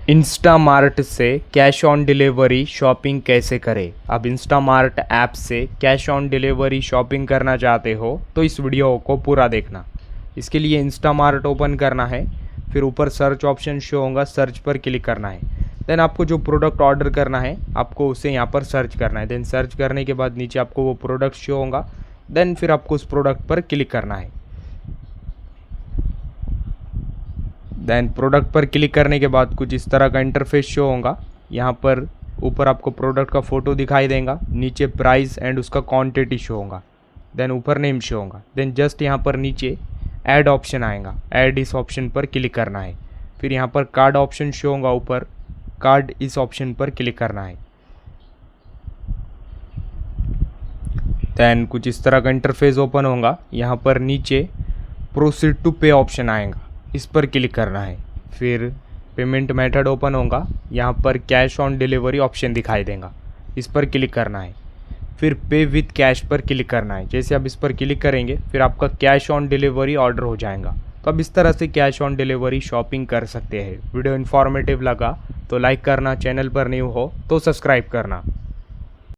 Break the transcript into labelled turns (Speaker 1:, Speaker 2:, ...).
Speaker 1: Instamart से cash on delivery shopping कैसे करें। अब इंस्टामार्ट ऐप से कैश ऑन डिलीवरी शॉपिंग करना चाहते हो तो इस वीडियो को पूरा देखना। इसके लिए इंस्टामार्ट ओपन करना है, फिर ऊपर सर्च ऑप्शन शो होगा, सर्च पर क्लिक करना है। देन आपको जो प्रोडक्ट ऑर्डर करना है आपको उसे यहाँ पर सर्च करना है। देन सर्च करने के बाद नीचे आपको वो प्रोडक्ट शो होगा। देन फिर आपको उस प्रोडक्ट पर क्लिक करना है। देन प्रोडक्ट पर क्लिक करने के बाद कुछ इस तरह का इंटरफेस शो होगा। यहाँ पर ऊपर आपको प्रोडक्ट का फ़ोटो दिखाई देगा, नीचे प्राइस एंड उसका क्वांटिटी शो होगा। देन ऊपर नेम शो होगा। देन जस्ट यहाँ पर नीचे ऐड ऑप्शन आएगा, ऐड इस ऑप्शन पर क्लिक करना है। फिर यहाँ पर कार्ड ऑप्शन शो होगा, ऊपर कार्ड इस ऑप्शन पर क्लिक करना है। देन कुछ इस तरह का इंटरफेस ओपन होगा। यहाँ पर नीचे प्रोसीड टू पे ऑप्शन आएगा, इस पर क्लिक करना है। फिर पेमेंट मेथड ओपन होगा। यहाँ पर कैश ऑन डिलीवरी ऑप्शन दिखाई देगा, इस पर क्लिक करना है। फिर पे विथ कैश पर क्लिक करना है। जैसे आप इस पर क्लिक करेंगे फिर आपका कैश ऑन डिलीवरी ऑर्डर हो जाएगा। तो अब इस तरह से कैश ऑन डिलीवरी शॉपिंग कर सकते हैं। वीडियो इन्फॉर्मेटिव लगा तो लाइक करना, चैनल पर न्यू हो तो सब्सक्राइब करना।